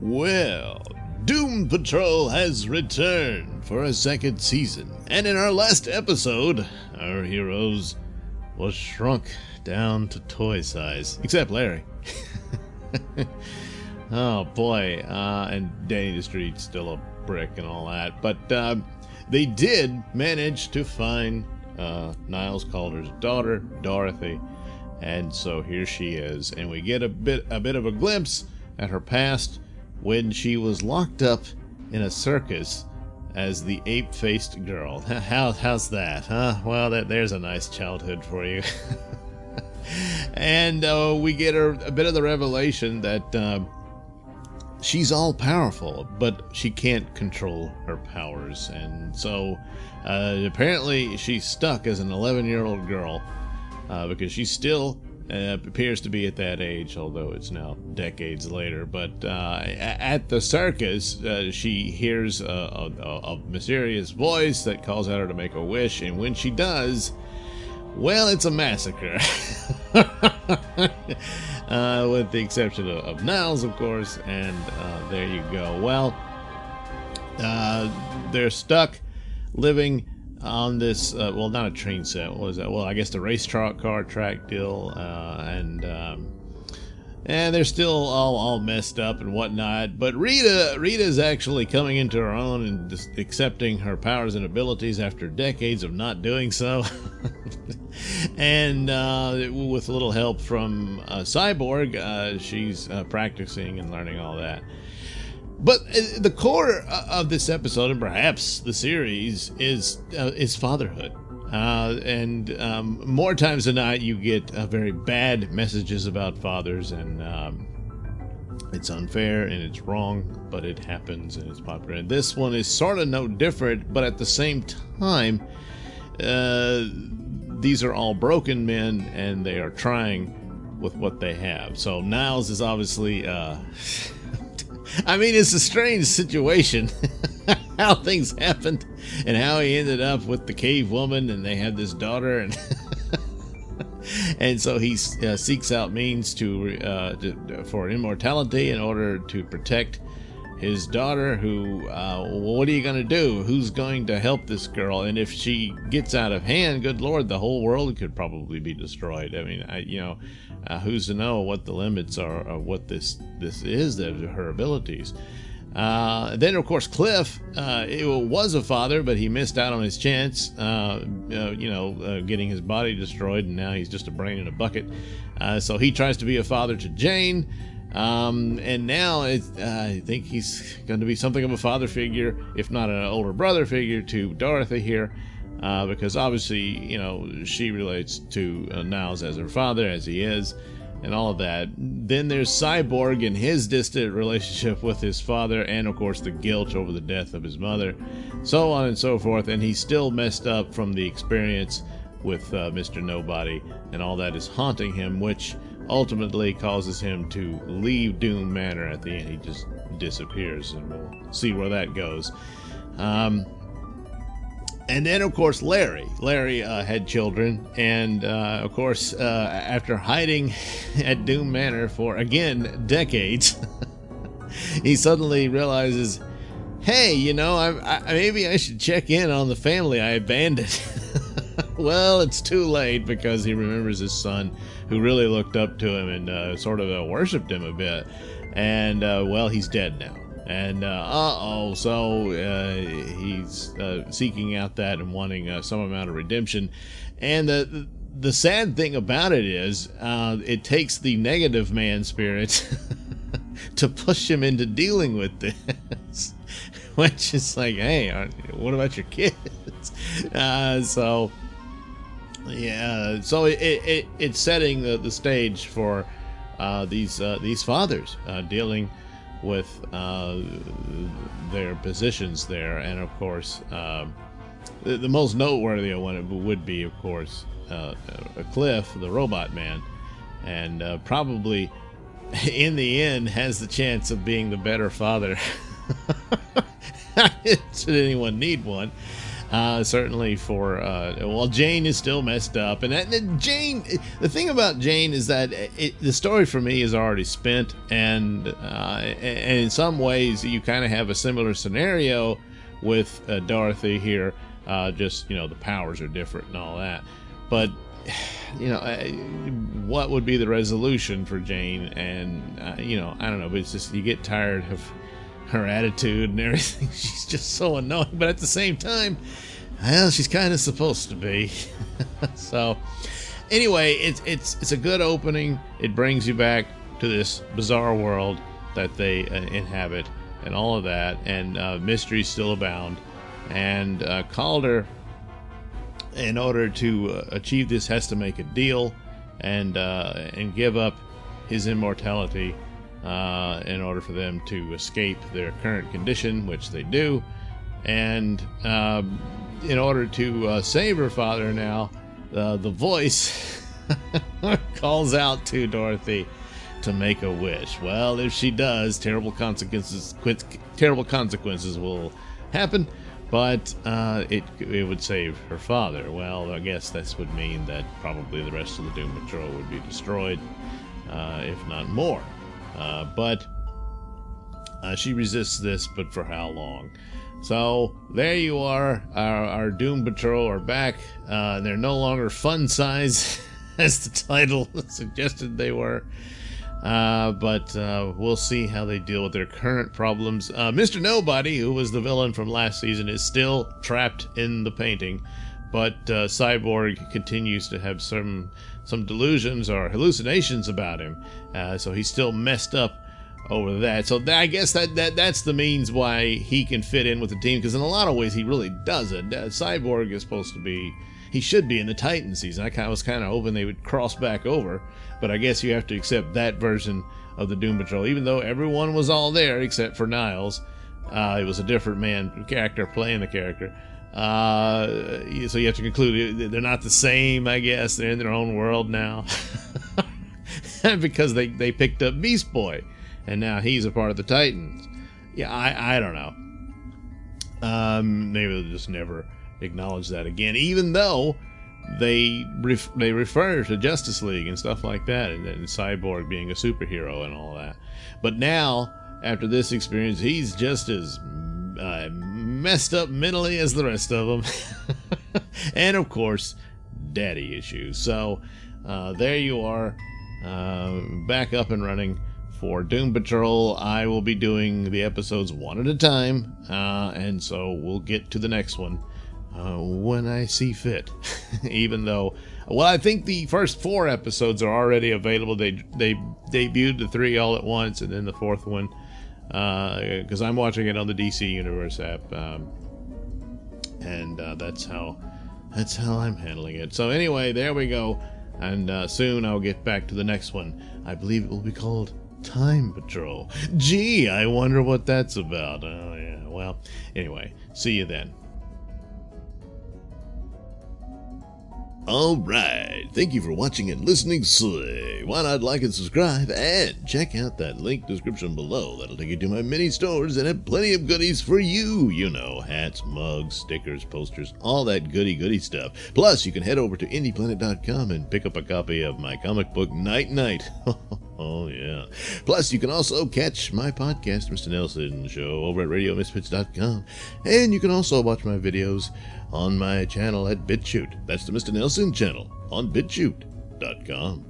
Well, Doom Patrol has returned for a second season, and in our last episode, our heroes was shrunk down to toy size, except Larry. Oh boy, and Danny the Street's still a brick and all that, but they did manage to find Niles Calder's daughter, Dorothy, and so here she is, and we get a bit of a glimpse at her past when she was locked up in a circus as the ape-faced girl. How's that, huh? Well, there's a nice childhood for you. And we get her a bit of the revelation that she's all-powerful, but she can't control her powers. And so apparently she's stuck as an 11-year-old girl because she still appears to be at that age, although it's now decades later. But at the circus, she hears a mysterious voice that calls out her to make a wish, and when she does, well, it's a massacre. With the exception of Niles, of course, and there you go. Well, they're stuck living on this, well, not a train set, what was that? Well, I guess the race car track deal, and they're still all messed up and whatnot. But Rita's actually coming into her own and just accepting her powers and abilities after decades of not doing so. And with a little help from Cyborg, she's practicing and learning all that. But the core of this episode, and perhaps the series, is fatherhood. And more times than not, you get very bad messages about fathers, and it's unfair and it's wrong, but it happens and it's popular. And this one is sort of no different, but at the same time, these are all broken men, and they are trying with what they have. So Niles is obviously... I mean, it's a strange situation how things happened and how he ended up with the cave woman, and they had this daughter, and and so he seeks out means for immortality in order to protect his daughter, who what are you going to do? Who's going to help this girl? And if she gets out of hand, good Lord, the whole world could probably be destroyed. I mean, who's to know what the limits are of what this is, that her abilities. Then of course Cliff was a father, but he missed out on his chance, getting his body destroyed, and now he's just a brain in a bucket. So he tries to be a father to Jane, and now I think he's going to be something of a father figure, if not an older brother figure, to Dorothy here. Because obviously, she relates to Niles as her father, as he is, and all of that. Then there's Cyborg and his distant relationship with his father, and of course the guilt over the death of his mother, so on and so forth. And he's still messed up from the experience with Mr. Nobody, and all that is haunting him, which ultimately causes him to leave Doom Manor at the end. He just disappears, and we'll see where that goes. And then, of course, Larry had children, and of course, after hiding at Doom Manor for, again, decades, he suddenly realizes, hey, maybe I should check in on the family I abandoned. Well, it's too late, because he remembers his son, who really looked up to him and sort of worshipped him a bit, and well, he's dead now. And so he's seeking out that and wanting some amount of redemption. And the sad thing about it is, it takes the negative man spirit to push him into dealing with this, which is like, hey, what about your kids? So it's setting the stage for these fathers dealing with their positions there. And of course, the most noteworthy one would be, of course, Cliff, the robot man, and probably in the end has the chance of being the better father should anyone need one. Certainly for well, Jane is still messed up, and Jane. The thing about Jane is that the story for me is already spent, and in some ways you kind of have a similar scenario with Dorothy here. Just the powers are different and all that, but what would be the resolution for Jane? And I don't know, but it's just you get tired of her attitude and everything. She's just so annoying, but at the same time, well, she's kind of supposed to be. So anyway, it's a good opening. It brings you back to this bizarre world that they inhabit and all of that, and mysteries still abound. And Calder, in order to achieve this, has to make a deal and give up his immortality in order for them to escape their current condition, which they do. And in order to save her father now, the voice calls out to Dorothy to make a wish. Well, if she does, terrible consequences will happen. But it would save her father. Well, I guess this would mean that probably the rest of the Doom Patrol would be destroyed, if not more. But she resists this, but for how long? So there you are. Our Doom Patrol are back. They're no longer fun size, as the title suggested they were. But we'll see how they deal with their current problems. Mr. Nobody, who was the villain from last season, is still trapped in the painting, but Cyborg continues to have some delusions or hallucinations about him, so he's still messed up over that. So I guess that's the means why he can fit in with the team, because in a lot of ways he really doesn't. Cyborg is supposed to be, he should be in the Titan season. I was kind of hoping they would cross back over, but I guess you have to accept that version of the Doom Patrol, even though everyone was all there except for Niles. It was a different character playing the character. So you have to conclude they're not the same, I guess. They're in their own world now. Because they picked up Beast Boy, and now he's a part of the Titans. Yeah, I don't know. Maybe they'll just never acknowledge that again, even though they refer to Justice League and stuff like that, and Cyborg being a superhero and all that. But now, after this experience, he's just as messed up mentally as the rest of them. And of course, daddy issues. So there you are, back up and running for Doom Patrol. I will be doing the episodes one at a time, and so we'll get to the next one when I see fit. Even though, well, I think the first 4 episodes are already available. They debuted the 3 all at once, and then the 4th one, because I'm watching it on the DC Universe app, and that's how I'm handling it. So anyway, there we go, and soon I'll get back to the next one. I believe it will be called Time Patrol. Gee, I wonder what that's about. Oh yeah, well, anyway, see you then. Alright, thank you for watching and listening. Say, why not like and subscribe, and check out that link description below. That'll take you to my mini stores and have plenty of goodies for you. You know, hats, mugs, stickers, posters, all that goody stuff. Plus, you can head over to indieplanet.com and pick up a copy of my comic book Night Night. Oh yeah. Plus, you can also catch my podcast, Mr Nailsin Show, over at RadioMisfits.com. And you can also watch my videos on my channel at BitChute. That's the Mr Nailsin channel on BitChute.com.